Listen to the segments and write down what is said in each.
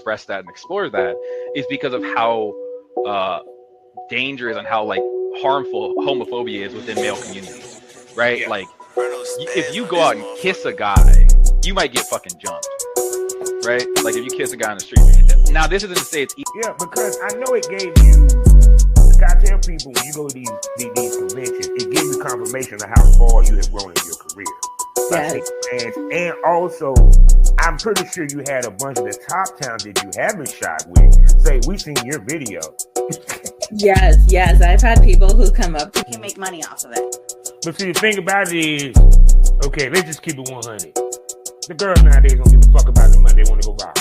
express that and explore that is because of how dangerous and how like harmful homophobia is within male communities, right? Like, if you go out and kiss a guy, you might get fucking jumped, right? Like if you kiss a guy on the street. Now, this isn't to say it's yeah, because I know it gave you. I tell people when you go to these conventions, it gives you confirmation of how far you have grown in your career. Yes. And also, I'm pretty sure you had a bunch of the top talents that you haven't shot with say, "We seen your video." Yes. I've had people who come up to You make money off of it. But see, the thing about it is, okay, let's just keep it 100. The girls nowadays don't give a fuck about the money; they want to go viral.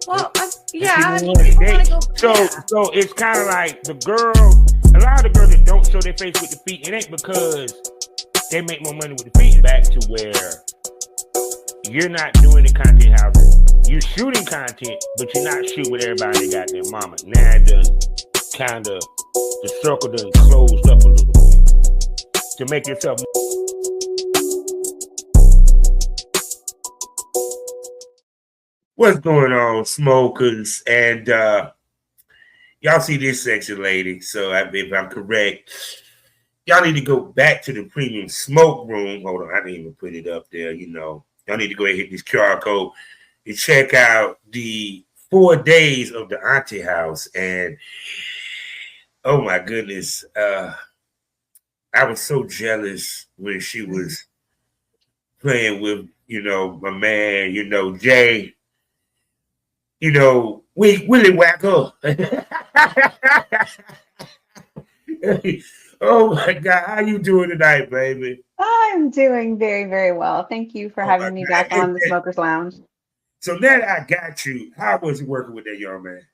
Well, yeah, I mean, people want to go. So it's kind of like the girl. A lot of the girls that don't show their face with the feet, it ain't because they make more money with the feet. Back to where you're not doing the content houses. You're shooting content, but you're not shooting with everybody that got their mama. Now it done kind of the circle done closed up a little bit to make yourself. What's going on, smokers? And y'all see this section, lady. So if I'm correct, y'all need to go back to the premium smoke room. Hold on, I didn't even put it up there. You know, y'all need to go ahead and hit this QR code and check out the 4 days of the Auntie house. And oh my goodness, I was so jealous when she was playing with, you know, my man, you know, Jay. You know, Willie Whacker. Oh my God, how you doing tonight, baby? I'm doing very, very well. Thank you for having me back on the Smokers Lounge. So now that I got you, how was it working with that young man?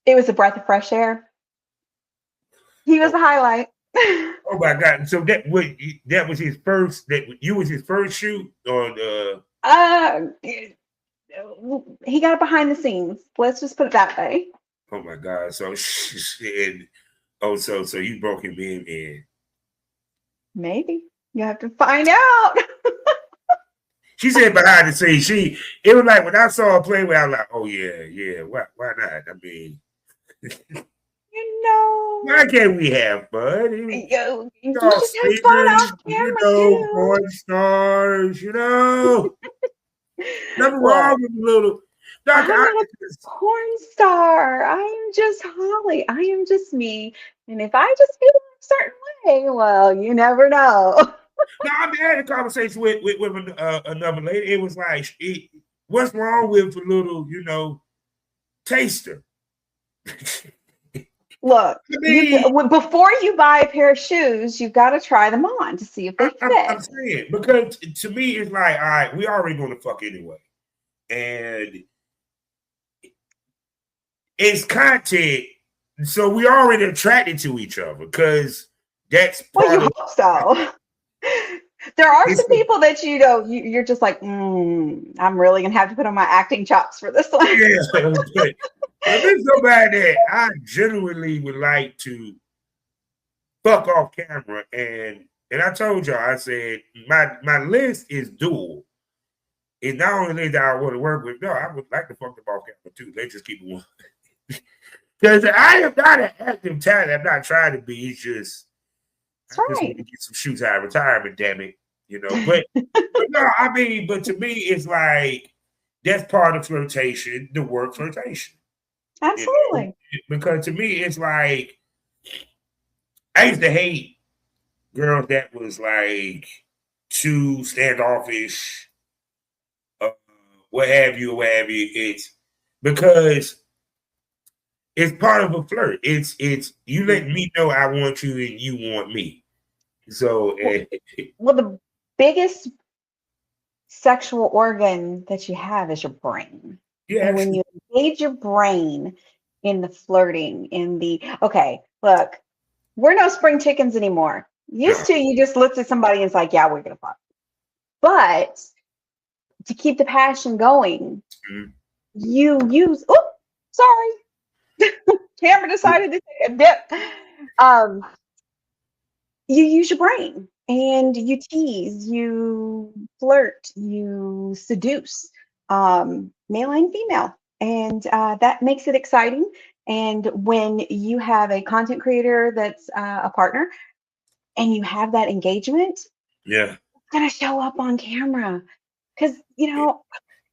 It was a breath of fresh air. He was the highlight. Oh my God! So that was his first. You was his first shoot on he got it behind the scenes. Let's just put it that way. Oh my God! So so you broke him in. Maybe you have to find out. She said behind the scenes. It was like when I saw her play with, I was like, oh yeah. Why not? I mean, you know, why can't we have fun? You just have fun off camera too. Porn stars, you know. Nothing wrong with a little. I'm not a porn star. I am just Hollee. I am just me. And if I just feel a certain way, well, you never know. No, I mean, I had a conversation with another lady. It was like, what's wrong with a little, you know, taster? Look, before you buy a pair of shoes, you've got to try them on to see if they fit. I'm saying, because to me, it's like, all right, we already going to fuck anyway. And it's content, so we already attracted to each other because that's part you hope so. There are some people that you're just like, I'm really gonna have to put on my acting chops for this one. Yeah, but there's somebody that I genuinely would like to fuck off camera, and I told y'all, I said my list is dual. It's not only that I want to work with, no, I would like to fuck them off camera too. Let's just keep it one. Because I am not an active talent. I'm not trying to be. It's just I just want to get some shoots out of retirement, damn it. You know, but no, I mean, but to me, it's like that's part of flirtation, the word flirtation. Absolutely. You know? Because to me, it's like I used to hate girls that was like too standoffish, what have you. It's because it's part of a flirt. It's you let me know I want you and you want me. So well, the biggest sexual organ that you have is your brain. Yeah. And when you engage your brain in the flirting, okay, look, we're no spring chickens anymore. Used to, you just looked at somebody and it's like, yeah, we're gonna fuck. But to keep the passion going, you use. Oh, sorry. Camera decided to take a dip. you use your brain and you tease, you flirt, you seduce, male and female. And that makes it exciting. And when you have a content creator that's a partner and you have that engagement, Yeah. it's going to show up on camera. Because, you know,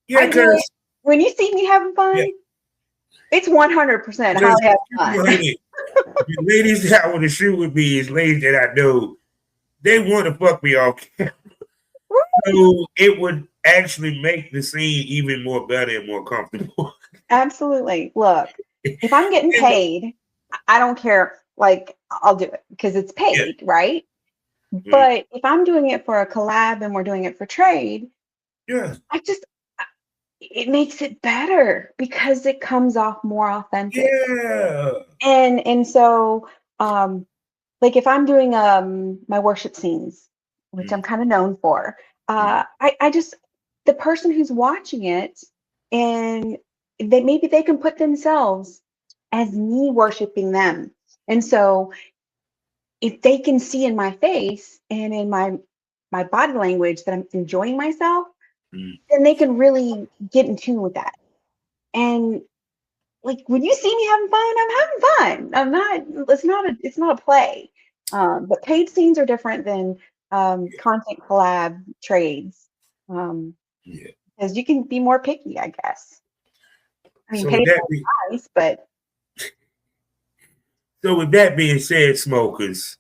Yeah, I do it. because When you see me having fun, it's 100% how I have fun. the ladies that want to shoot with me is ladies that I know they want to fuck me off camera. So it would actually make the scene even more better and more comfortable. Absolutely. Look, if I'm getting paid, I don't care. Like, I'll do it because it's paid, right? But if I'm doing it for a collab and we're doing it for trade, it makes it better because it comes off more authentic. Yeah. And so, like if I'm doing my worship scenes, which I'm kind of known for, I just the person who's watching it, and maybe they can put themselves as me worshiping them. And so if they can see in my face and in my body language that I'm enjoying myself, then they can really get in tune with that. And like when you see me having fun, I'm having fun. I'm not. It's not a play. But paid scenes are different than content collab trades. Because you can be more picky, I guess. I mean, So paid is nice, but. So with that being said, smokers,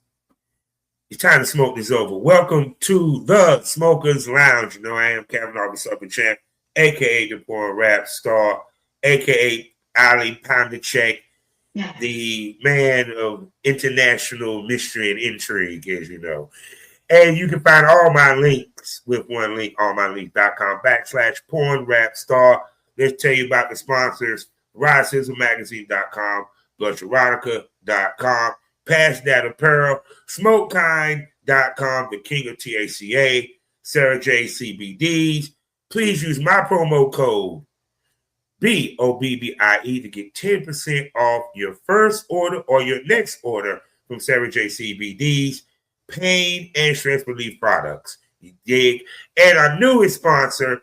it's time to smoke this over. Welcome to the Smokers Lounge. You know, I am Kevin August Upper Champ, aka the Porn Rap Star, aka Ali Pound the Check, the man of international mystery and intrigue, as you know. And you can find all my links with one link, allmylinks.com/porn rap star. Let's tell you about the sponsors, RodSizzleMagazine.com, BlushErotica.com, Pass That Apparel, SmokeKind.com, the king of TACA, Sarah J CBDs. Please use my promo code BOBBIE to get 10% off your first order or your next order from Sarah J CBDs, pain and stress relief products. You dig? And our newest sponsor,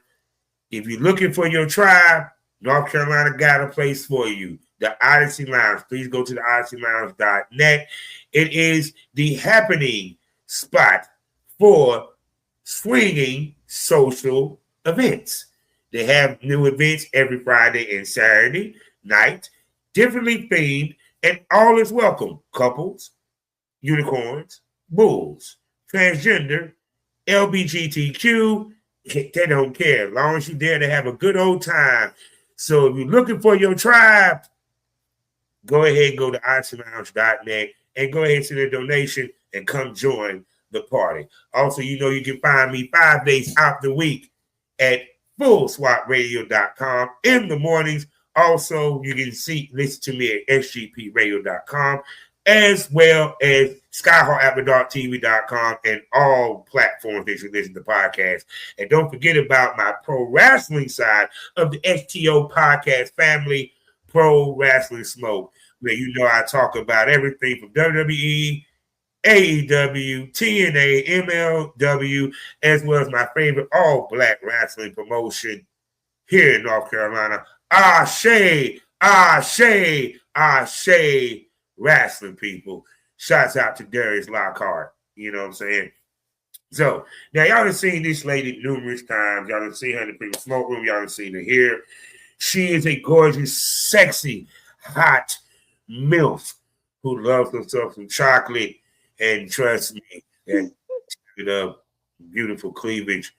if you're looking for your tribe, North Carolina got a place for you. The Odyssey Lounge. Please go to the odysseylounge.net. It is the happening spot for swinging social events. They have new events every Friday and Saturday night, differently themed, and all is welcome. Couples, unicorns, bulls, transgender, LBGTQ, they don't care. As long as you're there to have a good old time. So if you're looking for your tribe, go ahead and go to odysseylounge.net and go ahead and send a donation and come join the party. Also, you know you can find me 5 days out the week at fullswapradio.com in the mornings. Also, you can listen to me at sgpradio.com as well as skyhawkafterdarktv.com and all platforms that you listen to podcasts. And don't forget about my pro wrestling side of the STO podcast family, Pro Wrestling Smoke, where you know I talk about everything from WWE, AEW, TNA, MLW, as well as my favorite all-black wrestling promotion here in North Carolina, Ashe Wrestling, people. Shouts out to Darius Lockhart. You know what I'm saying? So, now y'all have seen this lady numerous times. Y'all have seen her in the previous smoke room. Y'all have seen her here. She is a gorgeous, sexy, hot MILF who loves herself some chocolate. And trust me, that beautiful cleavage.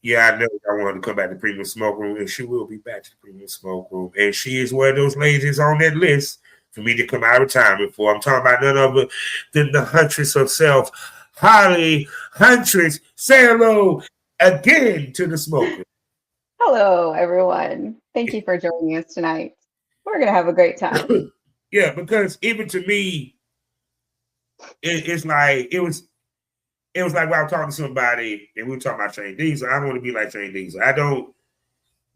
Yeah, I know I wanted to come back to the premium smoke room, and she will be back to the premium smoke room. And she is one of those ladies on that list for me to come out of retirement for. I'm talking about none other than the Huntress herself, Hollee. Huntress, say hello again to the smoker. Hello, everyone. Thank you for joining us tonight. We're going to have a great time. Yeah, because even to me, it's like it was like when I was talking to somebody and we were talking about Shane Diesel. I want to be like Shane Diesel. I don't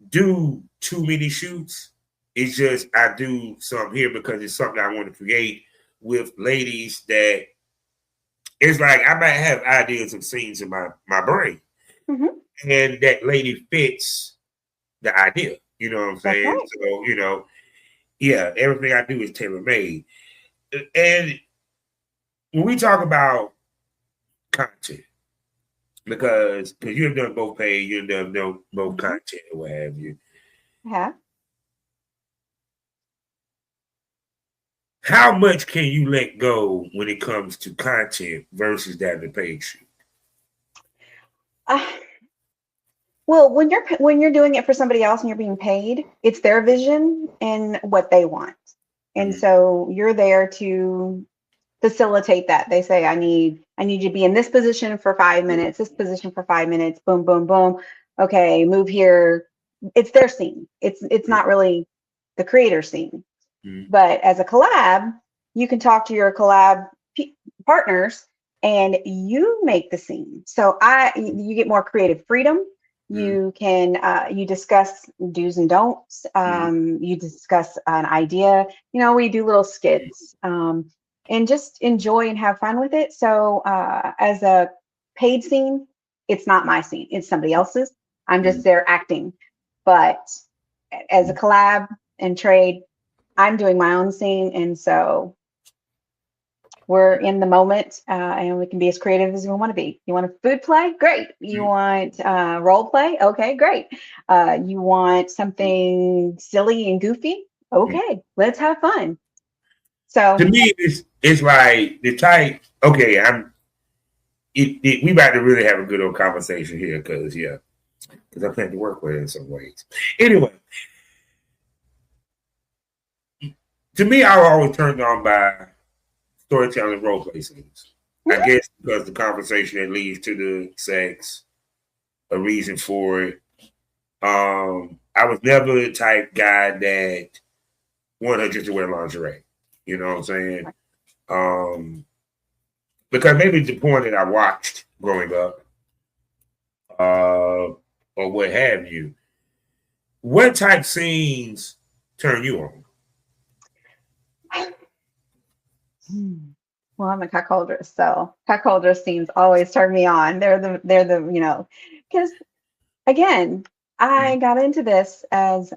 do too many shoots. It's just I do some here because it's something I want to create with ladies that it's like I might have ideas of scenes in my brain, and that lady fits the idea. You know what I'm saying? Right. So yeah, everything I do is tailor made. And when we talk about content, because you've done both paid, you've done both content or what have you. Yeah. How much can you let go when it comes to content versus that the paid shoot? Well, when you're doing it for somebody else and you're being paid, it's their vision and what they want. And so you're there to facilitate that. They say, I need you to be in this position for 5 minutes, this position for 5 minutes, boom, boom, boom. Okay, move here. It's their scene. It's not really the creator's scene. But as a collab, you can talk to your collab partners and you make the scene. So you get more creative freedom. You can you discuss do's and don'ts. You discuss an idea. We do little skits and just enjoy and have fun with it. So as a paid scene, it's not my scene. It's somebody else's. I'm just there acting. But as a collab and trade, I'm doing my own scene. And so we're in the moment and we can be as creative as we want to be. You want a food play? Great. You want role play? Okay, great. You want something silly and goofy? Okay, let's have fun. So to me, it's like the type. Okay, we about to really have a good old conversation here because I plan to work with it in some ways. Anyway, to me, I was always turned on by storytelling role play scenes. I guess because the conversation that leads to the sex, a reason for it. I was never the type guy that wanted just to wear lingerie. You know what I'm saying? Because maybe the point that I watched growing up, or what have you. What type scenes turn you on? Well, I'm a cuckoldress, so cuckoldress scenes always turn me on. They're the because again, I got into this as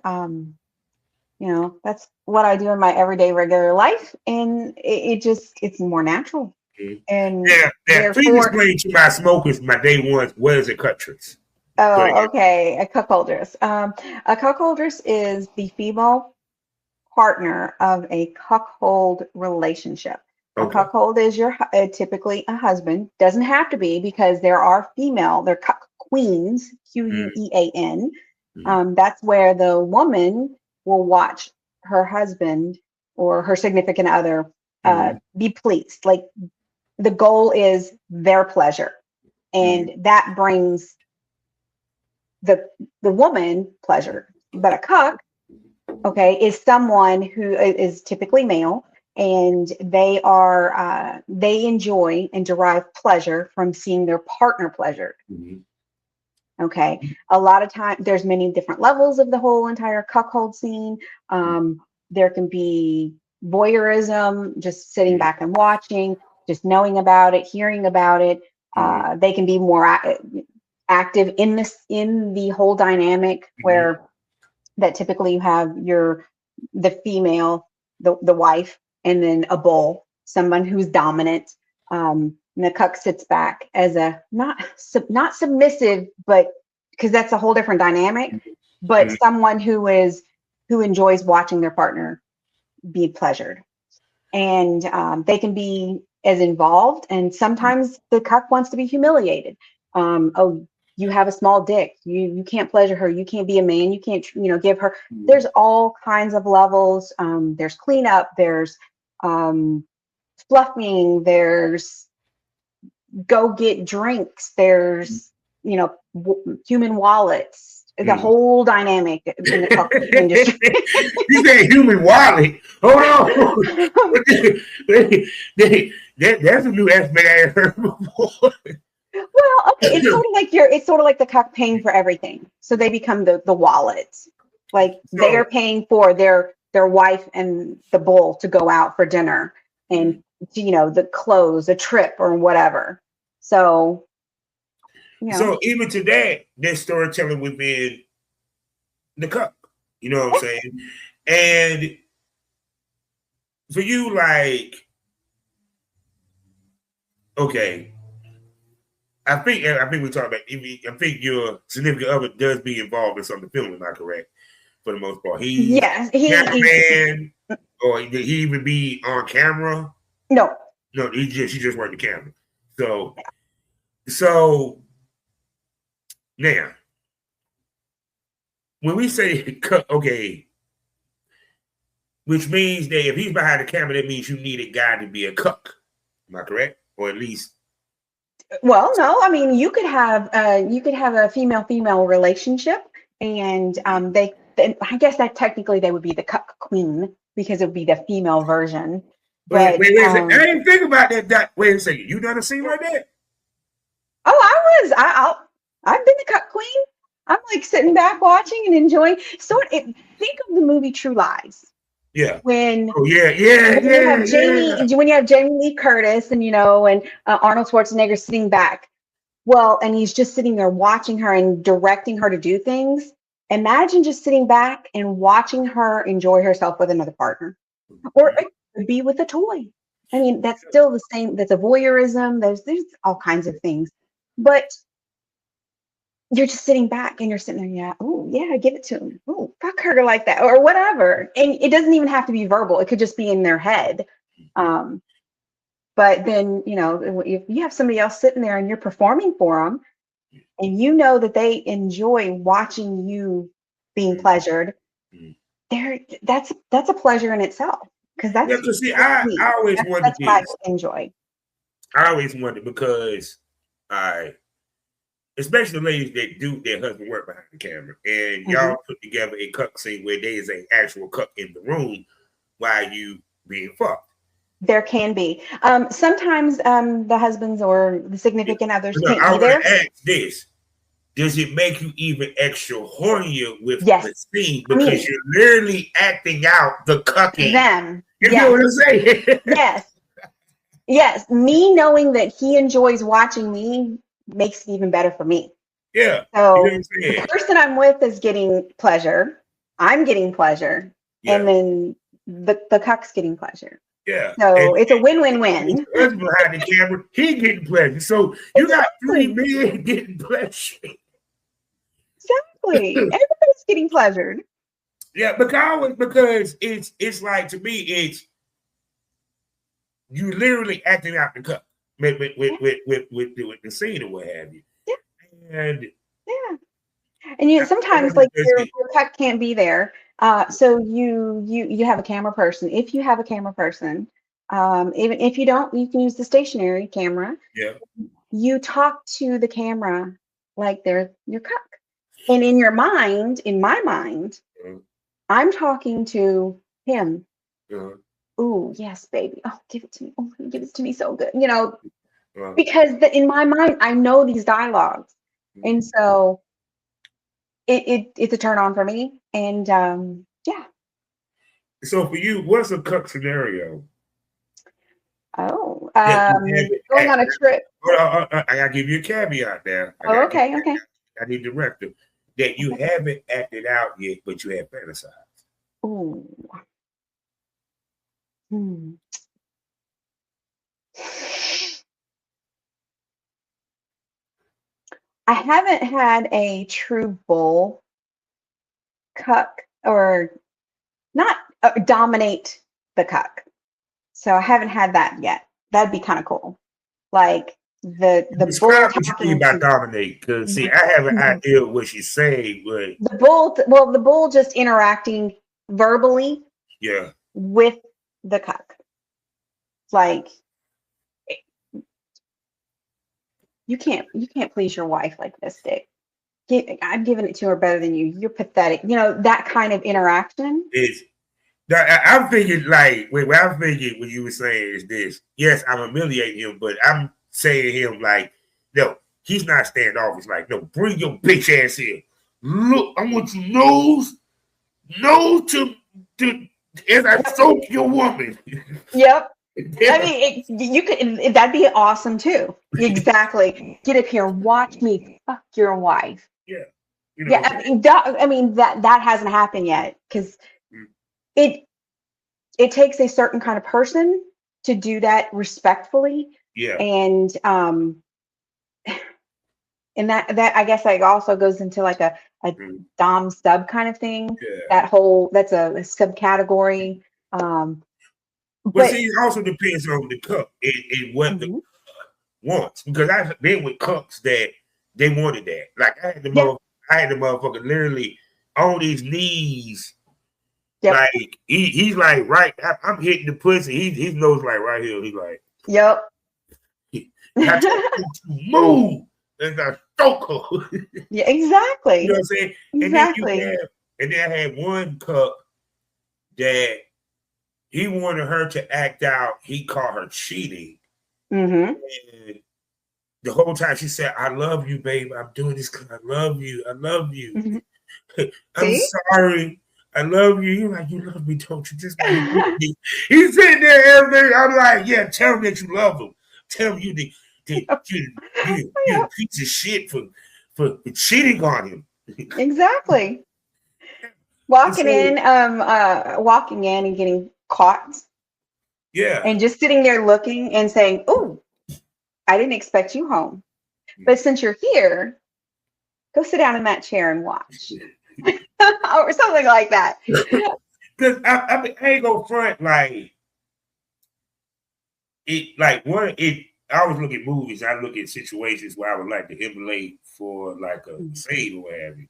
that's what I do in my everyday regular life, and it's more natural. And now please explain to my smokers, my day ones, what is a Cuckdress? Oh, okay, a cuckoldress. A cuckoldress is the female partner of a cuckold relationship. A cuckold is typically a husband. Doesn't have to be because there are they're cuck queens, Quean. That's where the woman will watch her husband or her significant other be pleased. Like the goal is their pleasure, and that brings the woman pleasure. But a cuck, is someone who is typically male, and they enjoy and derive pleasure from seeing their partner pleasured. Okay. A lot of times there's many different levels of the whole entire cuckold scene. There can be voyeurism, just sitting back and watching, just knowing about it, hearing about it. They can be more active in the whole dynamic where that typically you have the female, the wife, and then a bull, someone who's dominant. And the cuck sits back as a not submissive, but because that's a whole different dynamic, but someone who enjoys watching their partner be pleasured. And they can be as involved, and sometimes the cuck wants to be humiliated. You have a small dick. You can't pleasure her. You can't be a man. You can't, give her. There's all kinds of levels. There's cleanup. There's fluffing. There's go get drinks. There's, human wallets. The whole dynamic in the cuck industry. You said human wallet. Hold on. That's a new aspect I ain't heard before. Well, okay, it's sort of like the cuck paying for everything. So they become the wallet. Like they are paying for their wife and the bull to go out for dinner, and the clothes, a trip, or whatever. So, So even to that, there's storytelling within the cup. You know what I'm saying? And for you, like, okay, I think we talked about. I think your significant other does be involved in some of the filming. Am I correct? For the most part, he's cameraman, or did he even be on camera? No, he just worked the camera. So now, when we say okay, which means that if he's behind the camera, that means you need a guy to be a cuck. Am I correct? Or at least. Well, no. I mean, you could have a female relationship, and I guess that technically they would be the cuck queen because it would be the female version. But wait a second. I didn't think about that. Wait a second. You done a scene like that? Oh, I've been the cuck queen. I'm like sitting back watching and enjoying. Think of the movie True Lies. Yeah. When you have Jamie Lee Curtis and Arnold Schwarzenegger sitting back, and he's just sitting there watching her and directing her to do things. Imagine just sitting back and watching her enjoy herself with another partner, or be with a toy. I mean, that's still the same. That's a voyeurism. There's all kinds of things, but you're just sitting back and you're sitting there, give it to him. Oh, fuck her like that or whatever. And it doesn't even have to be verbal. It could just be in their head. But then, if you have somebody else sitting there and you're performing for them and you know that they enjoy watching you being pleasured, that's a pleasure in itself. Because I always wanted that's what I enjoy. I always wondered because especially the ladies that do their husband work behind the camera, and y'all put together a cuck scene where there is an actual cuck in the room while you being fucked. There can be. Sometimes the husbands or the significant others can't I be there. want to ask this. Does it make you even extra hornier with the scene because you're literally acting out the cucking? Them. You know what I'm saying? Yes. Me knowing that he enjoys watching me makes it even better for me. Yeah. So the person I'm with is getting pleasure. I'm getting pleasure. Yeah. And then the cuck's getting pleasure. Yeah. So it's a win-win-win. Behind the camera, he getting pleasure. So you got 3 men getting pleasure. Exactly. Everybody's getting pleasured. Yeah, because it's like, to me, it's you literally acting out the cup with the scene or what have you. Yeah. And sometimes like your cup can't be there. So you have a camera person. If you have a camera person, even if you don't, you can use the stationary camera. Yeah. You talk to the camera like they're your cup. And in your mind, in my mind, I'm talking to him. Ooh, yes, baby. Oh, give it to me. Oh, give it to me so good. Because in my mind, I know these dialogues. And so it's a turn on for me. And So for you, what's a cuck scenario? Oh, going on a trip. I gotta give you a caveat there. Okay. I need the director that you haven't acted out yet, but you have fantasized. Ooh. I haven't had a true bull cuck or not dominate the cuck. So I haven't had that yet. That'd be kind of cool. Like the bull talking about dominate, because see, I have an idea of what she's saying, but the bull just interacting verbally with the cuck. Like you can't please your wife like this, Dick. I've given it to her better than you. You're pathetic. That kind of interaction. I'm thinking like what I'm thinking when you were saying is this. Yes, I'm humiliating him, but I'm saying to him like, no, he's not standoffish. Like, no, bring your bitch ass here. Look, I want you nose to as I soak your woman. Yep. I mean, you could. That'd be awesome too. Exactly. Get up here and watch me fuck your wife. Yeah. Yeah. I mean that hasn't happened yet because it takes a certain kind of person to do that respectfully. Yeah. And that I guess like also goes into like a dom sub kind of thing. Yeah. That's a subcategory. But see, it also depends on the cuck and what the cuck wants. Because I've been with cucks that they wanted that. Like I had the motherfucker literally on his knees. Yep. Like he's like right. I'm hitting the pussy. His nose like right here. He's like, yep. I told him to move. And I choke her. Yeah, exactly. You know what I'm saying? Exactly. And then I had one cuck that he wanted her to act out. He caught her cheating. Mm-hmm. And the whole time she said, "I love you, babe. I'm doing this because I love you. I love you. Mm-hmm. I'm sorry. I love you." You're like, "You love me, don't you?" Just he's sitting there every day. I'm like, "Yeah, tell him that you love him. Tell him you a piece of shit for cheating on him." Exactly. Walking in and getting caught. Yeah. And just sitting there looking and saying, "Oh, I didn't expect you home. But since you're here, go sit down in that chair and watch." Or something like that. Because I ain't gonna front like it. Like I always look at movies. I look at situations where I would like to emulate for like a scene or whatever.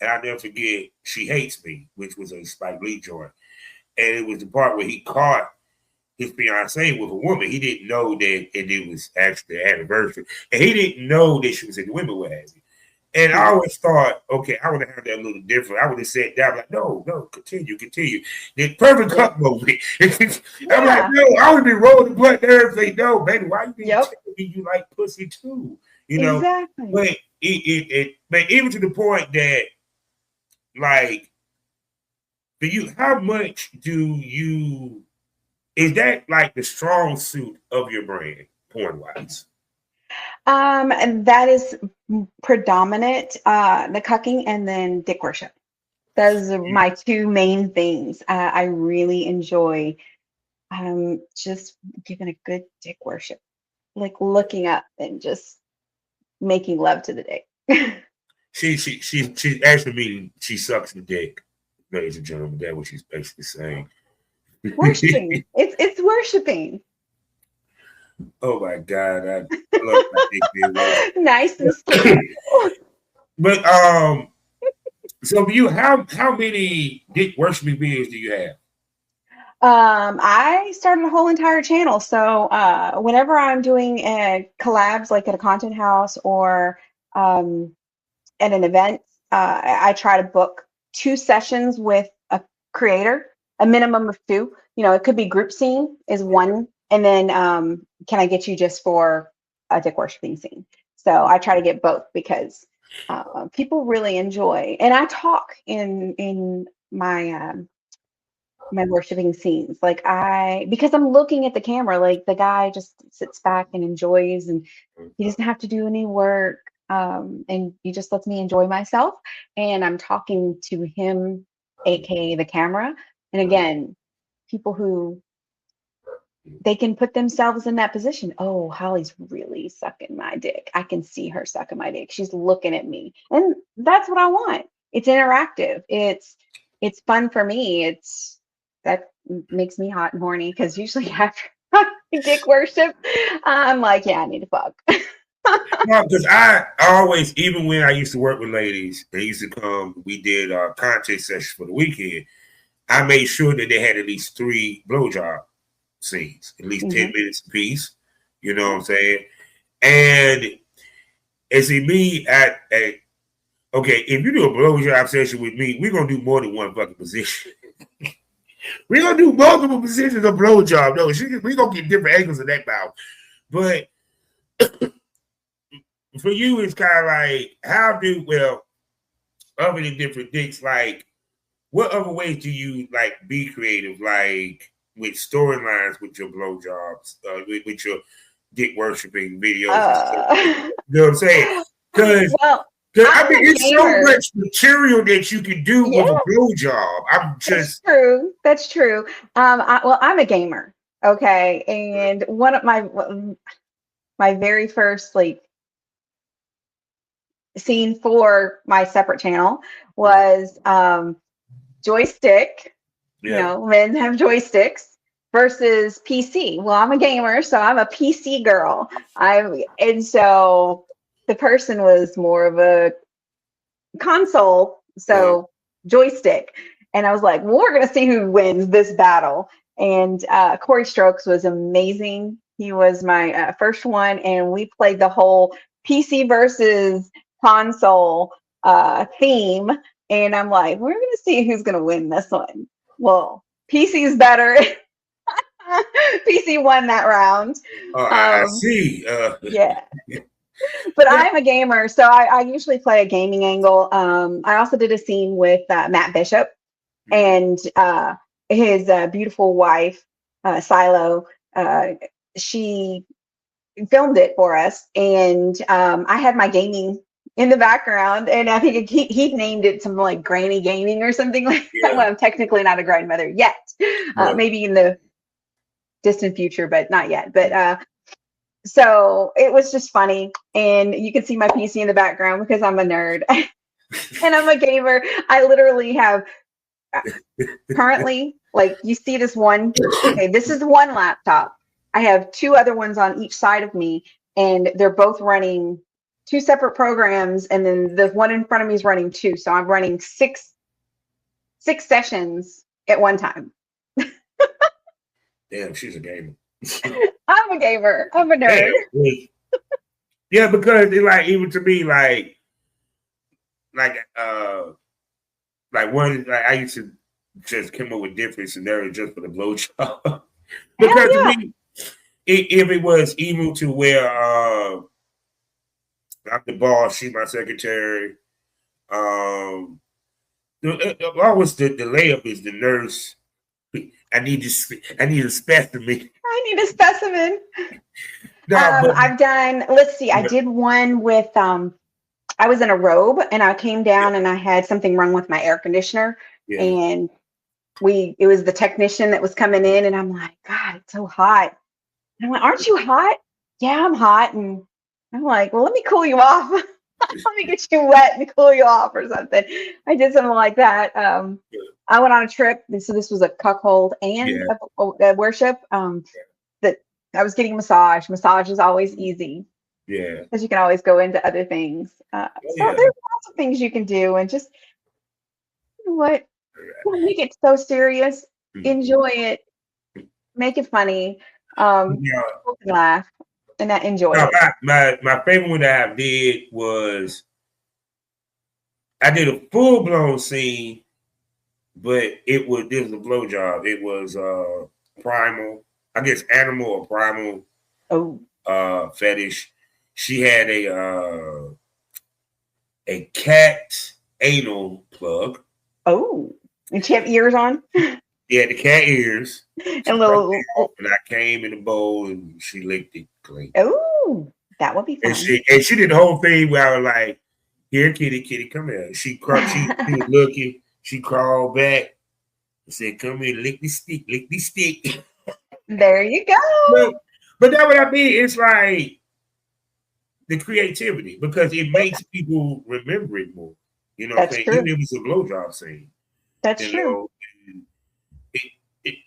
And I never forget She Hates Me, which was a Spike Lee joint. And it was the part where he caught his fiancée with a woman. He didn't know that it was actually the anniversary. And he didn't know that she was in the women with him. And I always thought, okay, I would have had that a little different. I would have sat down like, no, continue. The perfect cup moment. I'm like, no, I would be rolling the blunt there and say, no, baby, why you didn't tell me you like pussy too? You know? Exactly. But but even to the point that, like, for you, how much is that like the strong suit of your brand, porn-wise? And that is predominant, the cucking and then dick worship. Those are my two main things. I really enjoy just giving a good dick worship, like looking up and just making love to the dick. She actually meaning she sucks the dick, ladies and gentlemen. That's what she's basically saying. Worshiping. It's worshiping. Oh my God, I love my dick being nice and scary. But so for you, how many dick worshiping videos do you have? I started a whole entire channel. So whenever I'm doing collabs, like at a content house or at an event, I try to book 2 sessions with a creator, a minimum of 2. You know, it could be group scene is 1, and then can I get you just for a dick worshiping scene? So I try to get both because people really enjoy, and I talk in my my worshiping scenes, because I'm looking at the camera, like the guy just sits back and enjoys, and he doesn't have to do any work, and he just lets me enjoy myself, and I'm talking to him, aka the camera. And again, people who they can put themselves in that position. Oh, Holly's really sucking my dick. I can see her sucking my dick. She's looking at me, and that's what I want. It's interactive. It's fun for me. That makes me hot and horny because usually after dick worship, I'm like, yeah, I need to fuck. No, because I always, even when I used to work with ladies, they used to come. We did content sessions for the weekend. I made sure that they had at least 3 blowjob scenes, at least 10 minutes a piece. You know what I'm saying? And see me okay, if you do a blowjob session with me, we're gonna do more than one fucking position. We're gonna do multiple positions of blowjob. No, we're gonna get different angles of that mouth. But for you, it's kind of like, other than different dicks, like, what other ways do you like be creative? Like, with storylines with your blowjobs, with your dick worshiping videos. You know what I'm saying? Because well, I mean, it's so much material that you can do with a blowjob. That's true. That's true. I'm a gamer. Okay, and one of my very first like scene for my separate channel was joystick. You know, men have joysticks versus PC. Well, I'm a gamer, so I'm a PC girl. And so the person was more of a console, so joystick. And I was like, well, we're gonna see who wins this battle. And Corey Strokes was amazing. He was my first one, and we played the whole PC versus console theme. And I'm like, we're gonna see who's gonna win this one. Well, PC is better. PC won that round. I see. Yeah. But I'm a gamer, so I usually play a gaming angle. I also did a scene with Matt Bishop and his beautiful wife, Silo. She filmed it for us, and I had my gaming in the background, and I think he named it something like Granny Gaming or something like that. Well, I'm technically not a grandmother yet. Maybe in the distant future, but not yet. But so it was just funny, and you can see my PC in the background because I'm a nerd and I'm a gamer. I literally have currently, like, you see this one. Okay, this is one laptop. I have two other ones on each side of me, and they're both running two separate programs, and then the one in front of me is running two. So I'm running six sessions at one time. Damn, she's a gamer. I'm a gamer. I'm a nerd. Yeah, because it, like, even to me, like one, like, I used to just come up with different scenarios just for the blowjob. Because to me, if it was even to where I'm the boss, she my secretary. Always the layup is the nurse. I need a specimen. I need a specimen. No, I've done, let's see, I did one with, I was in a robe and I came down and I had something wrong with my air conditioner. And it was the technician that was coming in, and I'm like, God, it's so hot. And I went, aren't you hot? Yeah, I'm hot. And I'm like, well, let me cool you off. Let me get you wet and cool you off or something. I did something like that. I went on a trip, and so this was a cuckold and a worship. That I was getting a massage. Massage is always easy. Yeah. Because you can always go into other things. So there's lots of things you can do, and just, you know what? Don't make it so serious. Enjoy it. Make it funny. Laugh and enjoy it. My favorite one that I did was I did a full blown scene, but it was a blowjob. It was primal, I guess, animal or primal fetish. She had a cat anal plug. Oh, and she had ears on. Yeah, the cat ears. And little. And I came in the bowl and she licked it clean. Oh, that would be fun. And she did the whole thing where I was like, "Here, kitty, come here." She was looking. She crawled back and said, "Come here, lick the stick." There you go. But that's what I mean. It's like the creativity, because it makes people remember it more. You know what I'm saying? Even if it's a blowjob scene. That's true.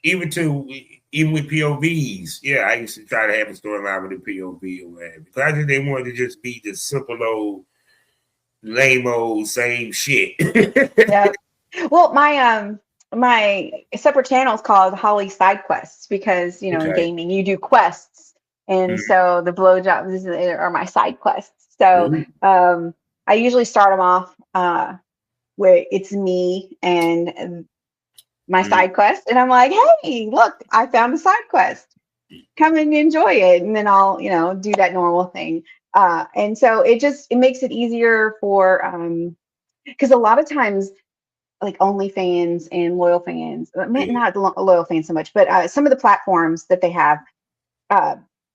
Even with POVs, I used to try to have a storyline with a POV or whatever, because I just didn't want to just be the simple old lame old same shit. Yeah. Well, my separate channel is called Hollee Side Quests, because in gaming you do quests, and so the blowjobs are my side quests. So I usually start them off where it's me and my side quest, and I'm like, hey, look, I found a side quest, come and enjoy it, and then I'll do that normal thing, and so it makes it easier for because a lot of times like OnlyFans and Loyal Fans, not Loyal Fans so much, but some of the platforms that they have,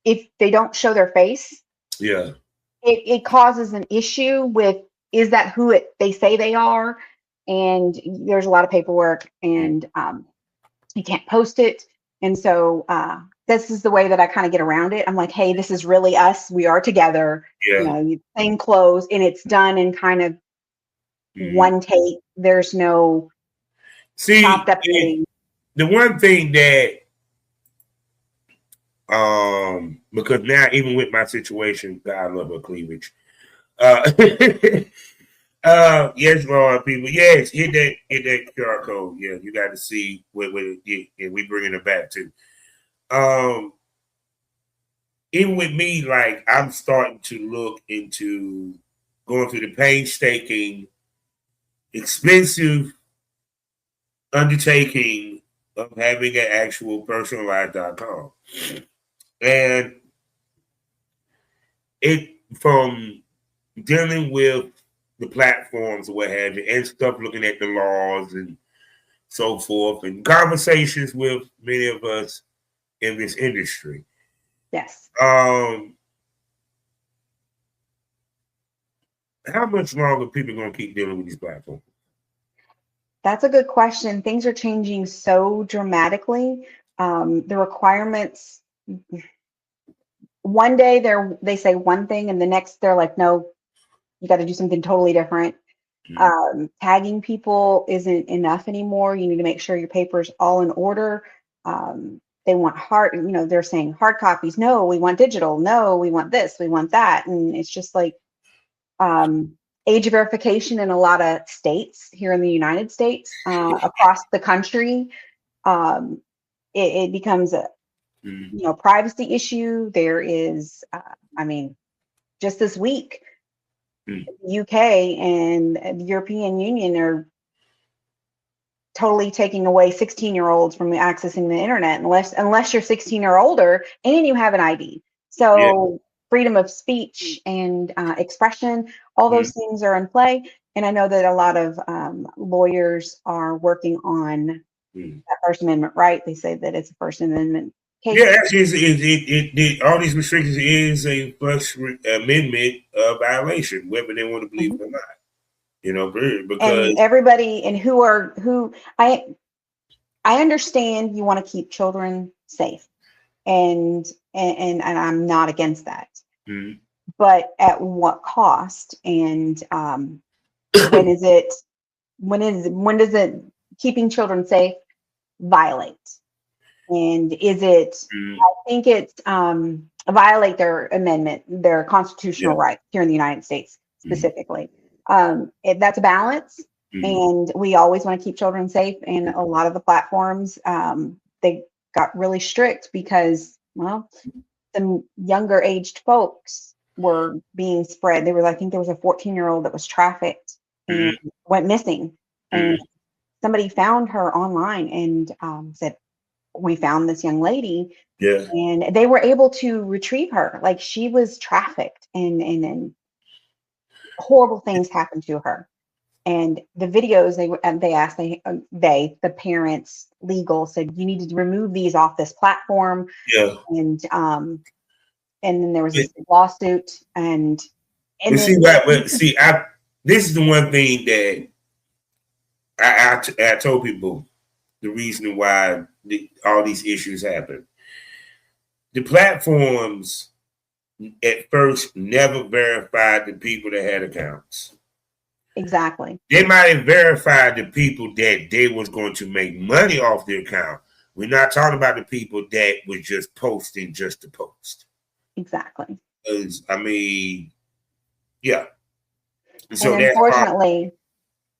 if they don't show their face, it causes an issue with, is that who they say they are? And there's a lot of paperwork, and you can't post it. And so this is the way that I kind of get around it. I'm like, hey, this is really us. We are together. You know, same clothes, and it's done in kind of one take. There's no chopped up thing. The one thing that because now even with my situation, God, I love her cleavage. Yes, Lord, people. Yes, hit that QR code. Yeah, you got to see what we bringing it back to. Even with me, like, I'm starting to look into going through the painstaking, expensive undertaking of having an actual personalized.com. And it, from dealing with the platforms or what have you, and stuff, looking at the laws and so forth, and conversations with many of us in this industry. Yes. How much longer people going to keep dealing with these platforms? That's a good question. Things are changing so dramatically. The requirements, one day they say one thing, and the next they're like, no, you got to do something totally different. Tagging people isn't enough anymore. You need to make sure your paper's all in order. They want they're saying hard copies. No, we want digital. No, we want this, we want that. And it's just like age verification in a lot of states here in the United States, across the country. It becomes a privacy issue. There is, just this week, the UK and the European Union are totally taking away 16-year-olds from accessing the internet unless you're 16 or older and you have an ID. So freedom of speech and expression, all those things are in play. And I know that a lot of lawyers are working on that First Amendment right. They say that it's a First Amendment case. Yeah, actually, all these restrictions is a First Amendment violation, whether they want to believe it or not. Because and everybody and who I understand you want to keep children safe, and I'm not against that. But at what cost? And when does it keeping children safe violate? And is it? I think it's violate their amendment, their constitutional rights here in the United States specifically. That's a balance, and we always want to keep children safe. And a lot of the platforms, they got really strict because, well, some younger aged folks were being spread. I think there was a 14-year-old that was trafficked and went missing, and somebody found her online and said, "We found this young lady." And they were able to retrieve her. Like, she was trafficked and horrible things happened to her. And the videos the parents legal said, you need to remove these off this platform. And then there was this lawsuit this is the one thing that I told people, the reason why all these issues happen. The platforms at first never verified the people that had accounts. Exactly. They might have verified the people that they was going to make money off their account. We're not talking about the people that was just posting just to post. Exactly. So and unfortunately,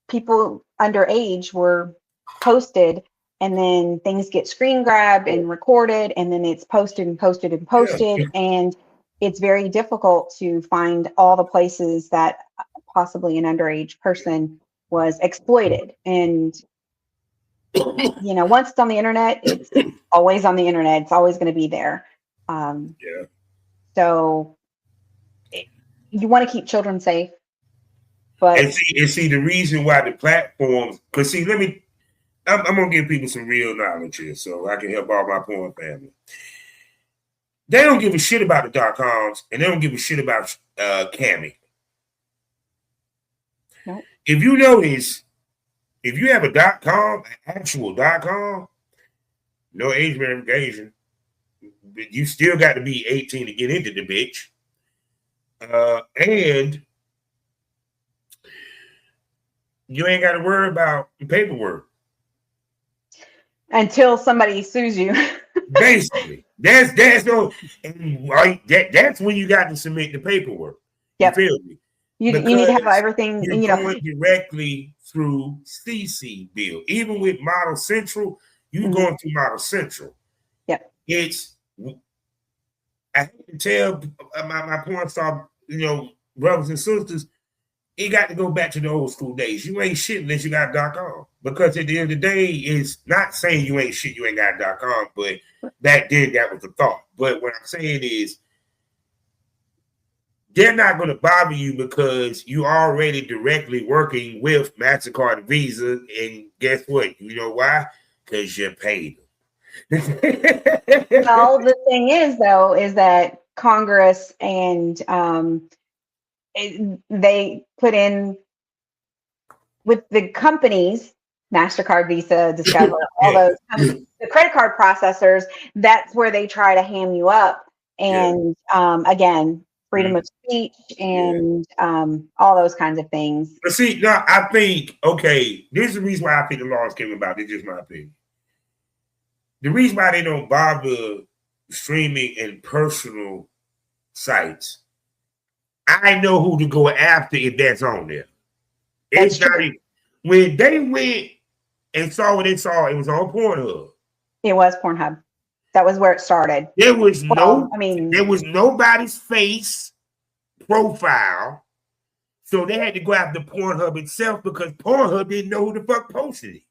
people underage were posted, and then things get screen grabbed and recorded, and then it's posted and posted and posted. And it's very difficult to find all the places that possibly an underage person was exploited. And, once it's on the internet, it's always on the internet. It's always going to be there. So you want to keep children safe. But and see the reason why the platforms, because see, I'm gonna give people some real knowledge here, so I can help all my porn family. They don't give a shit about the .coms, and they don't give a shit about Cammy. Nope. If you notice, if you have a .com, an actual .com, no age verification, but you still got to be 18 to get into the bitch, and you ain't got to worry about paperwork. Until somebody sues you. Basically, that's when you got to submit the paperwork. Yep. You feel me? You need to have everything. You're going directly through CC bill. Even with Model Central, you're going through Model Central. Yep. I hate to tell my porn star, brothers and sisters, you got to go back to the old school days. You ain't shit unless you got .com. Because at the end of the day, it's not saying you ain't shit, you ain't got .com, but back then that was the thought. But what I'm saying is, they're not going to bother you because you already directly working with MasterCard and Visa. And guess what? You know why? Because you paid them. Well, the thing is, though, is that Congress and they put in with the companies, MasterCard, Visa, Discover, all those companies, the credit card processors, that's where they try to ham you up. And again, freedom of speech and all those kinds of things. But see, no, I think, okay, this is the reason why I think the laws came about. It's just my opinion. The reason why they don't bother streaming in personal sites, I know who to go after if that's on there. It's not even, when they went and saw what they saw, it was on Pornhub. It was Pornhub. That was where it started. There was there was nobody's face profile, so they had to go after Pornhub itself because Pornhub didn't know who the fuck posted it.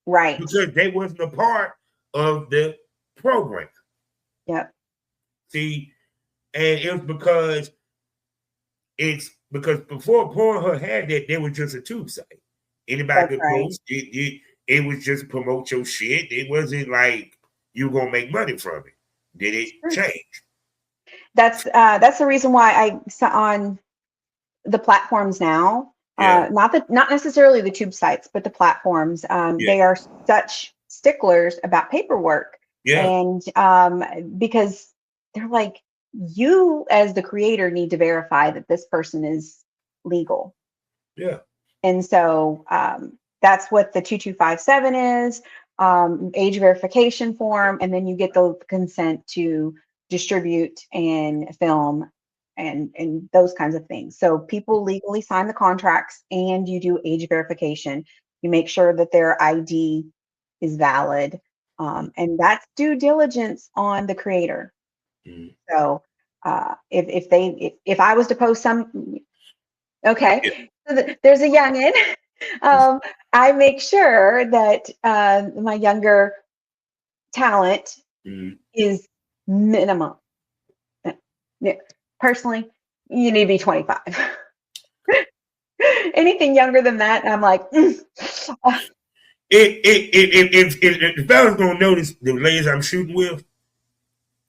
Right. Because they wasn't a part of the program. Yep. See, and it was because before Pornhub had that, there was just a tube site. Anybody could post it. It was just promote your shit. It wasn't like you were gonna make money from it. Did it change? That's the reason why I on the platforms now, not necessarily the tube sites, but the platforms. They are such sticklers about paperwork, and because they're like, you as the creator need to verify that this person is legal. Yeah, and so that's what the 2257 is. Age verification form, and then you get the consent to distribute and film and those kinds of things. So people legally sign the contracts, and you do age verification. You make sure that their ID is valid, and that's due diligence on the creator. So if I was to post some, so there's a youngin. I make sure that my younger talent is minimum. Personally, you need to be 25. Anything younger than that, I'm like, if the fellas don't notice, the ladies I'm shooting with,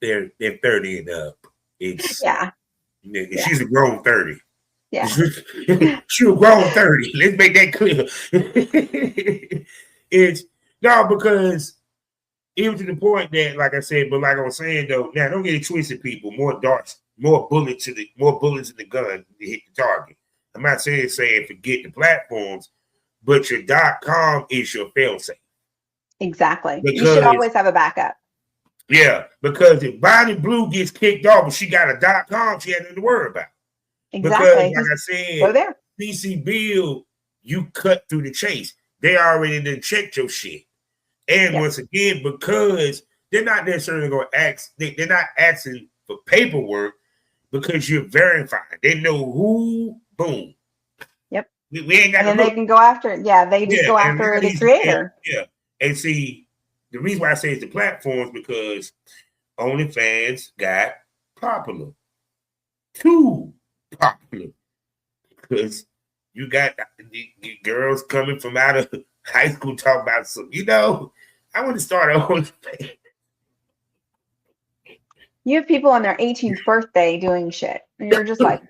they're 30 and up. She's a grown 30. Yeah. She was grown 30. Let's make that clear. Because even to the point that, like I said, but like I was saying though, now don't get it twisted, people. More darts, more bullets in the gun to hit the target. I'm not saying forget the platforms, but your .com is your fail-safe. Exactly. You should always have a backup. Yeah, because if Bonnie Blue gets kicked off and she got a .com, she had nothing to worry about. Exactly. Because, like I said, go there. CC Bill, you cut through the chase. They already done checked your shit. And once again, because they're not necessarily going to ask, they're not asking for paperwork because you're verifying. They know who, boom. Yep. We ain't got and then they can go after it. Yeah, they just go after the creator. And see, the reason why I say it's the platforms because OnlyFans got popular. Too popular. Because You got the girls coming from out of high school talking about some, I want to start a whole thing. You have people on their 18th birthday doing shit. And you're just like,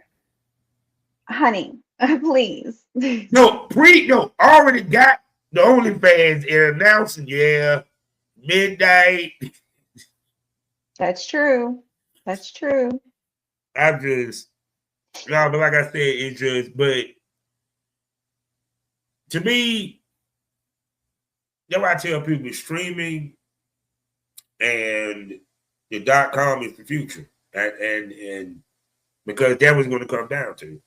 honey, please. No, already got the OnlyFans and announcing, midnight. That's true. That's true. But like I said, it's just, but to me, that's why I tell people streaming and the .com is the future. And because that was going to come down to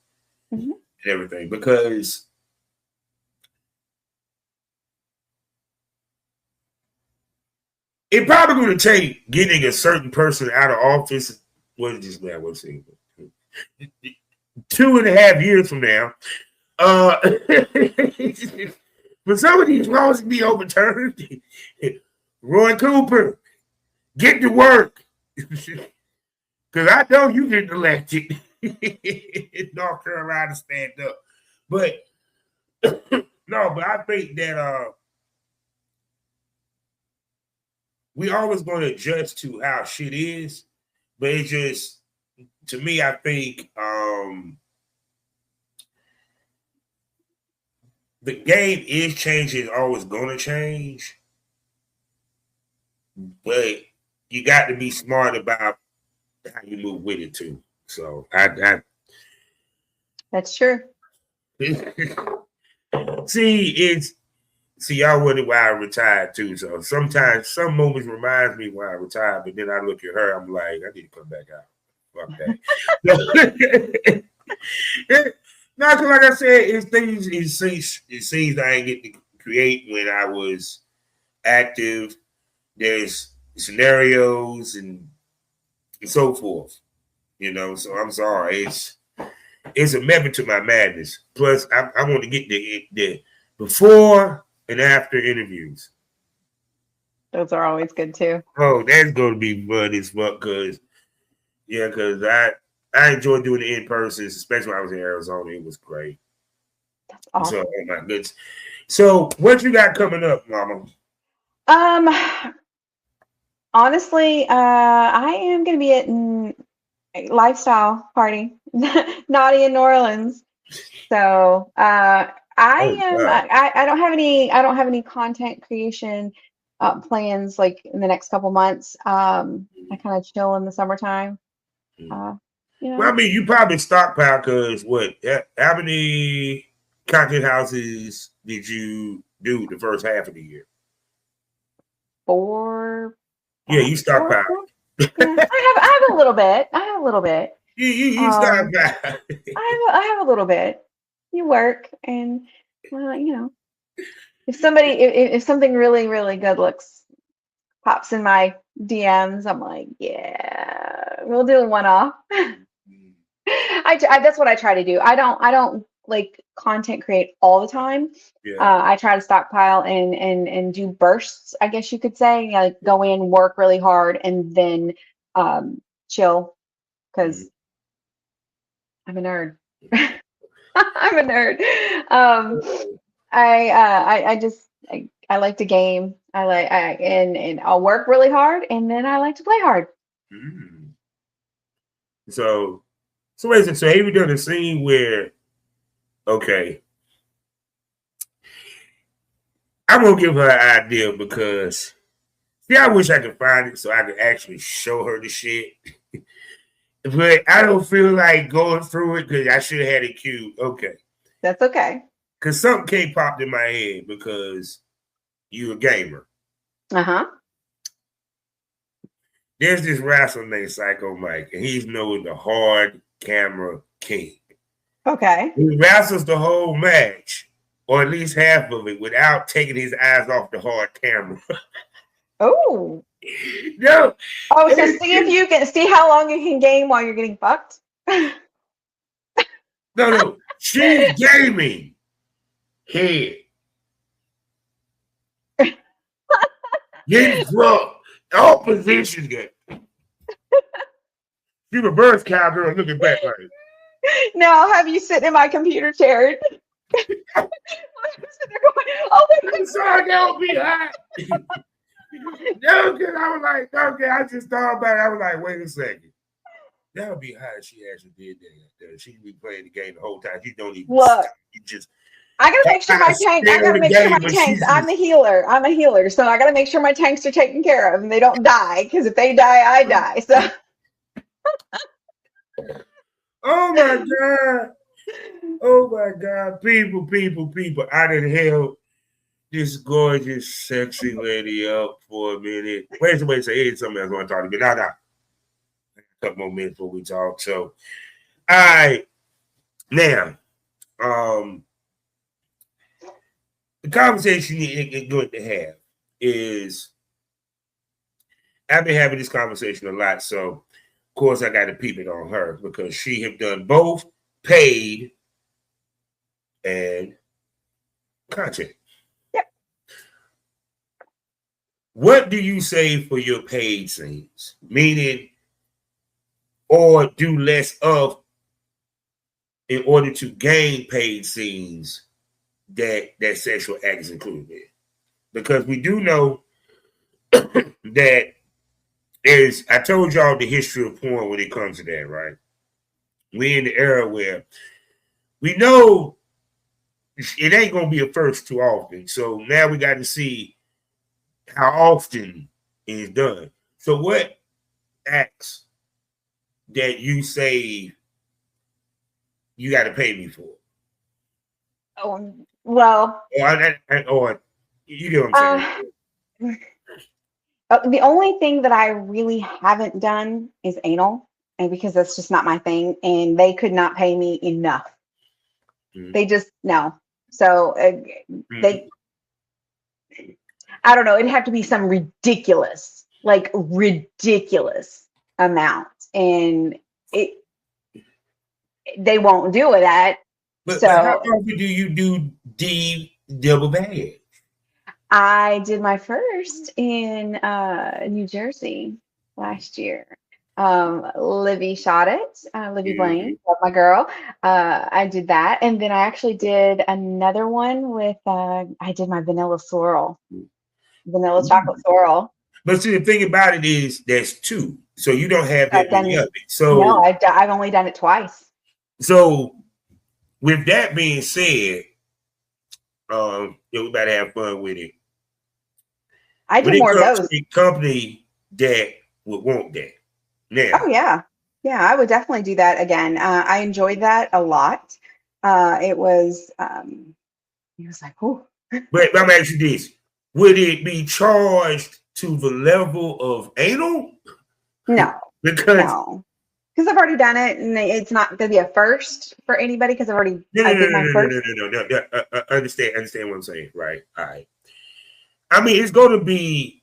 and everything. Because it probably going to take getting a certain person out of office. What is this now? What's it? 2.5 years from now. For some of these laws to be overturned, Roy Cooper, get to work. Because I know you get elected in North Carolina, stand up. But I think that we always going to adjust to how shit is. But it's just, to me, I think the game is changing, always going to change. But you got to be smart about how you move with it too. So that's true. See, y'all wonder why I retired too. So sometimes some moments reminds me why I retired, but then I look at her, I'm like, I need to come back out. Fuck that. Not like I said, it's things it seems I ain't get to create when I was active. There's scenarios and so forth, So I'm sorry, it's a method to my madness. Plus, I want to get the before and after interviews. Those are always good too. Oh, that's going to be fun as fuck, because I enjoy doing it in person, especially when I was in Arizona. It was great. That's awesome. So, oh my goodness. So, what you got coming up, Mama? Honestly, I am going to be at a lifestyle party, Naughty in New Orleans. So, I don't have any content creation plans like in the next couple months. I kind of chill in the summertime. Well, I mean, you probably stockpile, because how many content houses did you do the first half of the year? 4. Yeah, you stockpile. Yeah, I have a little bit. You stockpile. I have a little bit. You work, and if something really, really good pops in my DMs, I'm like, yeah, we'll do a one-off. That's what I try to do. I don't like content create all the time. Yeah. I try to stockpile and do bursts, I guess you could say. Like go in, work really hard, and then chill, because I'm a nerd. I'm a nerd. I like to game. And I'll work really hard, and then I like to play hard. So wait, so have you done a scene where, okay, I'm gonna give her an idea, because I wish I could find it so I could actually show her the shit. But I don't feel like going through it, because I should have had it queued. Okay. That's okay. Because something came popped in my head, because you a gamer. There's this wrestler named Psycho Mike, and he's known the hard camera king. Okay. He wrestles the whole match, or at least half of it, without taking his eyes off the hard camera. Oh. No. Oh, so see how long you can game while you're getting fucked? No. She's gaming. Head. Getting drunk. All positions get. She's a birth cowgirl looking back like. Now I'll have you sit in my computer chair They're going, oh my I'm sorry, that'll be hot. No, because I was like, okay, I just thought about it. I was like, wait a second. That would be hot if she actually did that. She'd be playing the game the whole time. You don't even Look. You just I gotta make sure my tank. I gotta make sure my tanks. I'm a healer. So I gotta make sure my tanks are taken care of and they don't die. Because if they die, I die. So. Oh my god! Oh my god! People! I done held this gorgeous, sexy lady up for a minute. Wait, somebody say, hey, something else I want to talk to you. No. A couple more minutes before we talk. So, all right. Now, the conversation you're going to have is, I've been having this conversation a lot, so of course I got to peep it on her because she have done both paid and content. Yep. What do you say for your paid scenes? Meaning, or do less of in order to gain paid scenes that sexual act is included in? Because we do know that I told y'all the history of porn when it comes to that, right? We're in the era where we know it ain't going to be a first too often. So now we got to see how often it's done. So what acts that you say you got to pay me for? Oh, well. Or you get what I'm saying? The only thing that I really haven't done is anal, and because that's just not my thing, and they could not pay me enough. Mm-hmm. They just no. So they, I don't know. It'd have to be some ridiculous amount, and they won't do it at. But how often do you do double bag? I did my first in New Jersey last year. Livy shot it. Livy Blaine, love my girl. I did that, and then I actually did another one with. I did my vanilla chocolate swirl. But see, the thing about it is, there's two, so you don't have that many of it. So no, I've only done it twice. So, with that being said, we better have fun with it. I do more of those. A company that would want that. Now. Oh yeah, I would definitely do that again. I enjoyed that a lot. It was like, oh. But I'm asking you this: would it be charged to the level of anal? No, because I've already done it, and it's not going to be a first for anybody because I did my first. No. Understand what I'm saying, right? All right. I mean, it's going to be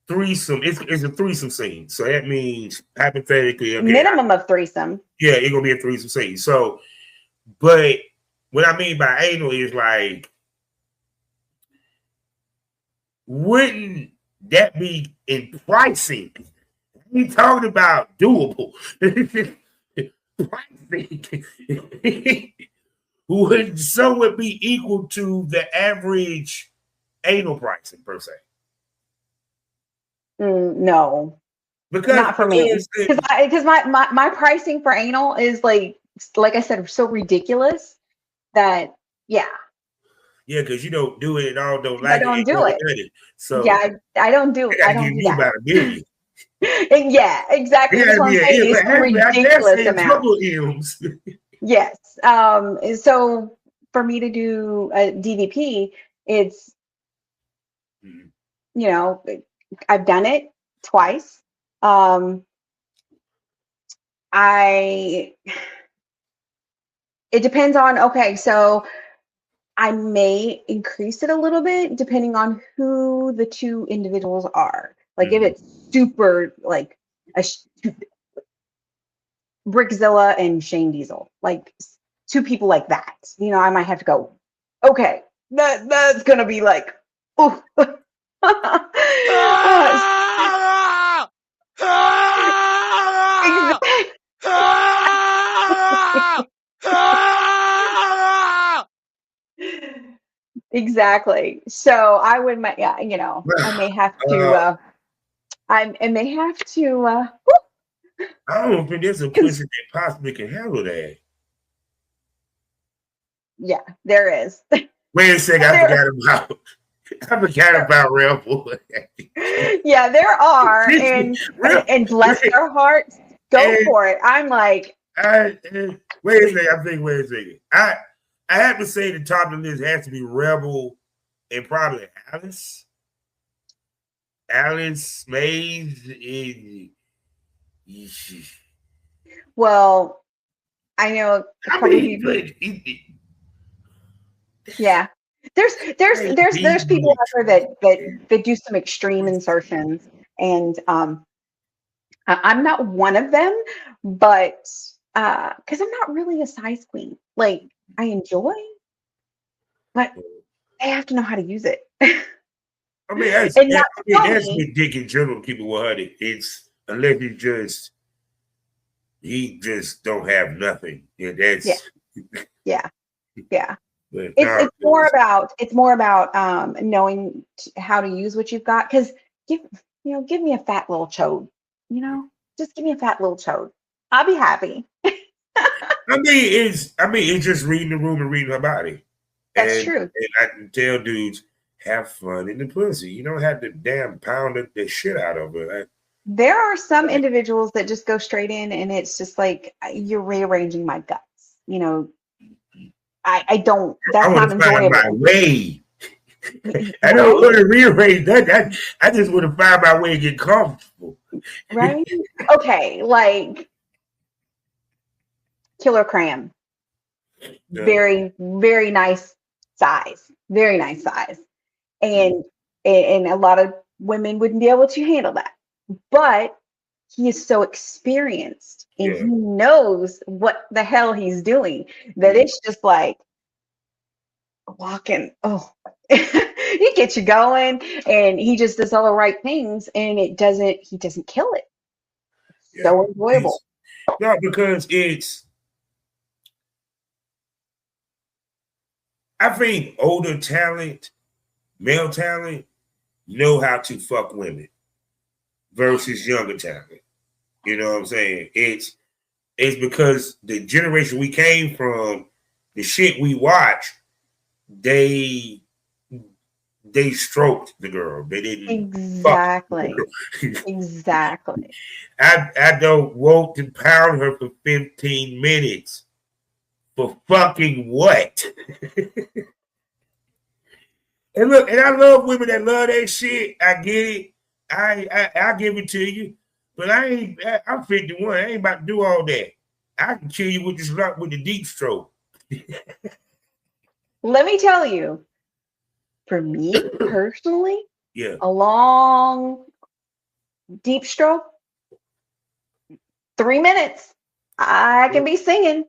threesome. It's a threesome scene, so that means hypothetically, minimum of threesome. Yeah, it's going to be a threesome scene. So, but what I mean by anal is like, wouldn't that be in pricing? We talking about doable pricing. Would somewhat be equal to the average anal pricing per se? No, because not for me. Because my pricing for anal is like I said, so ridiculous that yeah. Yeah, because you don't do it and all don't like it. I don't do it. So yeah, I don't do it. I don't do that. About $1 million. Yeah, exactly. That's what I'm saying. It's a ridiculous amount. Yes. So for me to do a DVP, it's I've done it twice. It depends on so I may increase it a little bit depending on who the two individuals are. Like if it's super like Brickzilla and Shane Diesel, like two people like that, I might have to go, okay, that's gonna be like, oof. Exactly. So I would, you know, I may have to. I may have to. I don't think there's a pussy that possibly can handle that. Yeah, there is. Wait a second, I forgot about Rebel. Yeah, there are, and bless their hearts, go for it. I'm like, wait a second. I have to say the top of the list has to be Rebel and probably Alice. Alice Mays. Well, I know a couple people. Yeah, there's people out there that do some extreme insertions, and I'm not one of them, but because I'm not really a size queen. Like, I enjoy, but I have to know how to use it. I mean, that's with Dick in general. Keep it 100. It's unless he just don't have nothing. Yeah, that's yeah. It's more about knowing how to use what you've got. Because give me a fat little chode. You know, just give me a fat little chode. I'll be happy. It's just reading the room and reading her body. That's true. And I can tell dudes, have fun in the pussy. You don't have to damn pound the shit out of it. There are some individuals that just go straight in, and it's just like, you're rearranging my guts. You know, I don't. That's not enjoyable. My way. I don't want to rearrange that. I just want to find my way and get comfortable. Right? Okay, like Killer Cram. Yeah. Very, very nice size. Very nice size. And a lot of women wouldn't be able to handle that. But he is so experienced and he knows what the hell he's doing that it's just like walking. Oh, he gets you going, and he just does all the right things, and he doesn't kill it. Yeah, so enjoyable. No, because I think older talent, male talent, know how to fuck women versus younger talent. You know what I'm saying? It's because the generation we came from, the shit we watch, they stroked the girl. They didn't exactly. Exactly. I don't want to pound her for 15 minutes. For fucking what? And look, and I love women that love that shit. I get it. I give it to you. But I'm 51. I ain't about to do all that. I can kill you with the deep stroke. Let me tell you, for me personally, a long deep stroke, 3 minutes, I can be singing.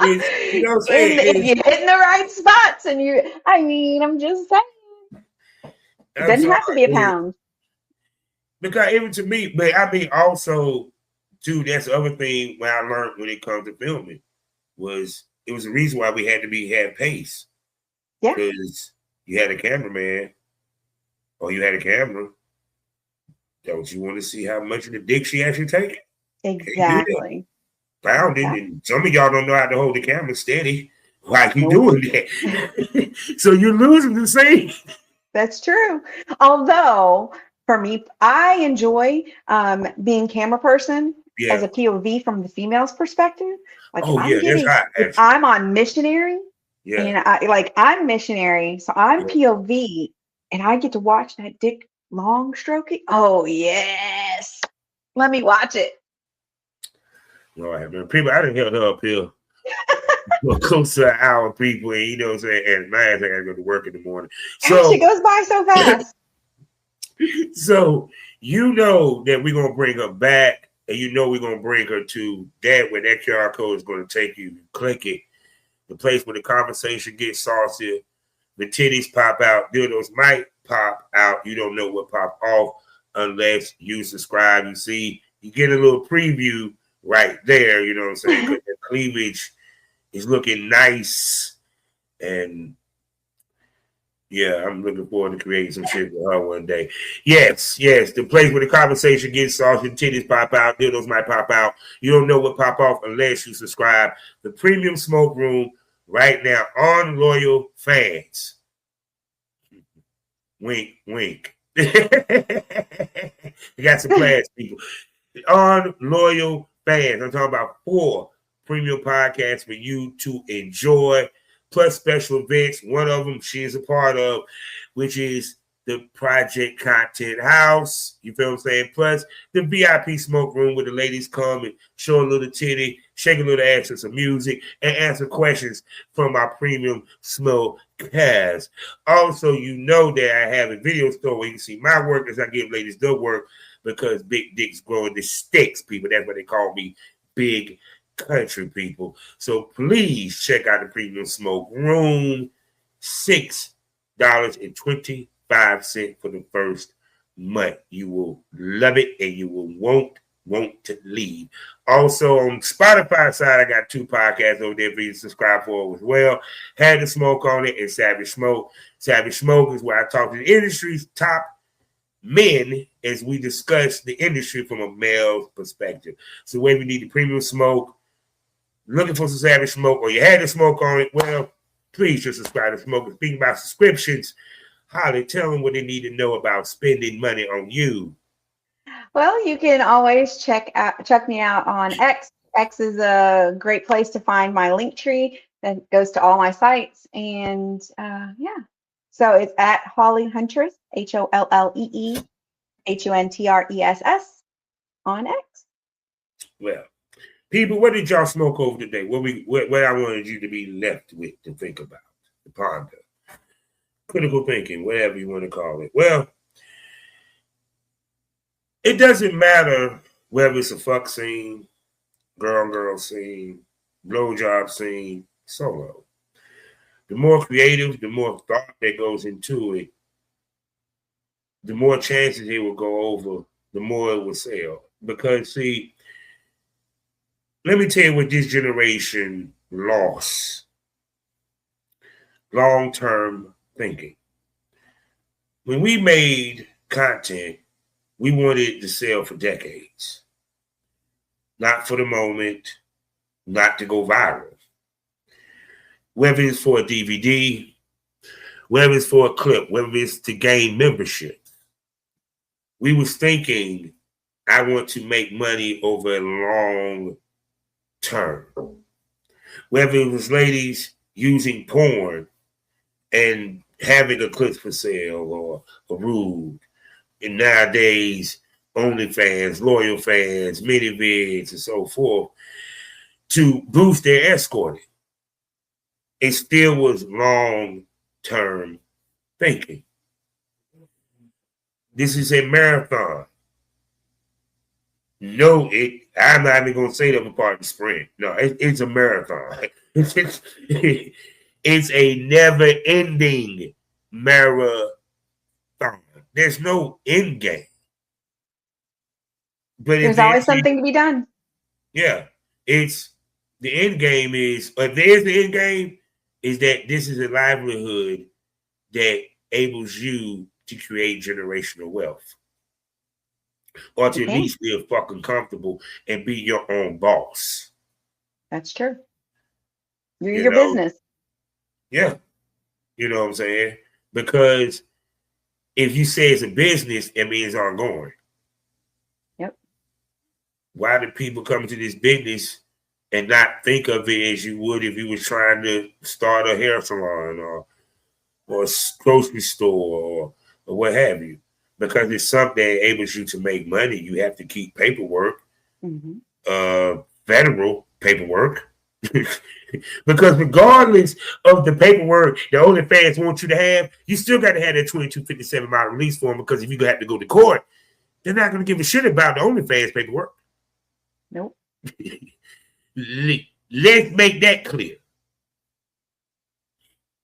You know what I'm saying? If you're hitting the right spots, and I'm just saying, it doesn't have to be a pound. Because even to me, but I mean, also, too, that's the other thing when I learned when it comes to filming was it was the reason why we had to have pace. Yeah. Because you had a cameraman or you had a camera. Don't you want to see how much of the dick she actually taking? Exactly. Found it, and some of y'all don't know how to hold the camera steady while you doing that. So you're losing the scene. That's true. Although, for me, I enjoy being camera person as a POV from the female's perspective. Like, if I'm on missionary, and I'm missionary, so I'm POV, and I get to watch that dick long stroking. Oh yes, let me watch it. Right, man. People, I done held her up here for close to an hour, people, and you know what I'm saying, and my ass I gotta go to work in the morning. So she goes by so fast. So you know that we're gonna bring her back, and you know we're gonna bring her to that where that QR code is gonna take you. Click it, the place where the conversation gets saucy, the titties pop out, dildos might pop out. You don't know what pop off unless you subscribe. You see, you get a little preview right there. You know what I'm saying? Because the cleavage is looking nice, and Yeah, I'm looking forward to creating some shit with her one day. Yes, the place where the conversation gets sausage, titties pop out, dildos might pop out. You don't know what pop off unless you subscribe. The Premium Smoke Room right now on Loyal Fans. Wink, wink. You got some class, people. On Loyal Fans. I'm talking about 4 premium podcasts for you to enjoy, plus special events. One of them she is a part of, which is the Project Content House. You feel what I'm saying? Plus the VIP smoke room where the ladies come and show a little titty, shake a little ass with some music, and answer questions from our premium smoke cast. Also, you know that I have a video store where you can see my work as I give ladies their work, because big dicks growing the sticks, people. That's what they call me, big country people. So please check out the Premium Smoke Room. $6.25 for the first month. You will love it and you will want to leave. Also on Spotify side, I got 2 podcasts over there for you to subscribe for as well. Had the Smoke on it and Savage Smoke. Savage Smoke is where I talk to the industry's top men as we discuss the industry from a male perspective. So whether you need the Premium Smoke, looking for some Savage Smoke, or you had the Smoke on it, well, please just subscribe to Smoke. Speaking about subscriptions, Holly, tell them what they need to know about spending money on you. Well, you can always check me out on X. X is a great place to find my link tree that goes to all my sites. And yeah, so it's at Hollee Huntress, HOLLEE HUNTRESS on X. Well, people, what did y'all smoke over today? What I wanted you to be left with to think about, to ponder, critical thinking, whatever you want to call it. Well, it doesn't matter whether it's a fuck scene, girl scene, blowjob scene, solo. The more creative, the more thought that goes into it, the more chances it will go over, the more it will sell. Because, see, let me tell you what this generation lost. Long-term thinking. When we made content, we wanted it to sell for decades. Not for the moment, not to go viral. Whether it's for a DVD, whether it's for a clip, whether it's to gain membership. We was thinking, I want to make money over a long term. Whether it was ladies using porn and having a clip for sale or a rude, and nowadays OnlyFans, Loyal Fans, ManyVids, and so forth, to boost their escorting. It still was long-term thinking. This is a marathon. No, I'm not even going to say that part of the sprint. No, it's a marathon. It's a never-ending marathon. There's no end game. But there's always something to be done. Yeah. It's the end game is, if there's the end game, is that this is a livelihood that enables you to create generational wealth. Or to at least feel fucking comfortable and be your own boss. That's true. You're your business. Yeah. You know what I'm saying? Because if you say it's a business, it means it's ongoing. Yep. Why do people come to this business and not think of it as you would if you was trying to start a hair salon or a grocery store or what have you? Because it's something that enables you to make money. You have to keep paperwork, federal paperwork. Because regardless of the paperwork the OnlyFans want you to have, you still got to have that 2257 mile release form, because if you have to go to court, they're not going to give a shit about the OnlyFans paperwork. Nope. Let's make that clear.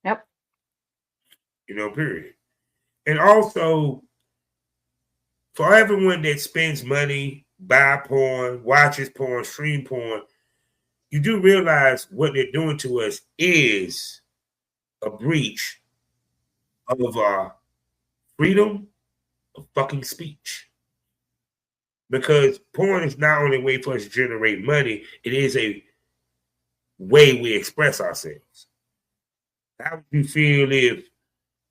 Yep. Period. And also, for everyone that spends money, buy porn, watches porn, stream porn, you do realize what they're doing to us is a breach of freedom of fucking speech. Because porn is not only a way for us to generate money, it is a way we express ourselves. How would you feel if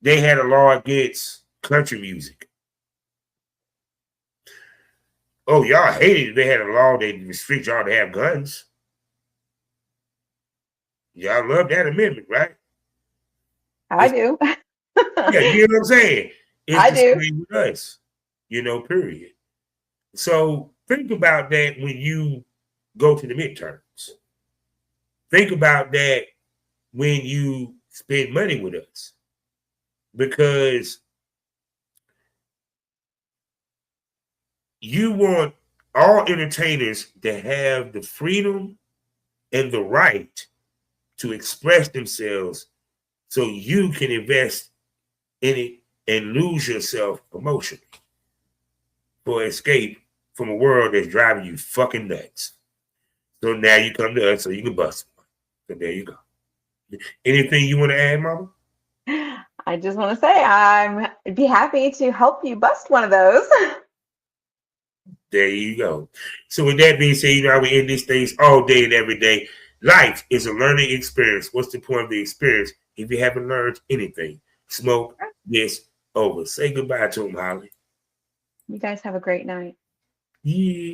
they had a law against country music? Oh, y'all hated it. They had a law that restrict y'all to have guns. Y'all love that amendment, right? I do. Yeah, you know what I'm saying? It's I the do. same with us, period. So think about that when you go to the midterms. Think about that when you spend money with us. Because you want all entertainers to have the freedom and the right to express themselves so you can invest in it and lose yourself emotionally for escape from a world that's driving you fucking nuts. So now you come to us so you can bust one. So there you go. Anything you want to add, Mama? I just want to say I'd be happy to help you bust one of those. There you go. So with that being said, how we end these things all day and every day. Life is a learning experience. What's the point of the experience if you haven't learned anything? Smoke this over. Say goodbye to him, Hollee. You guys have a great night. Yeah.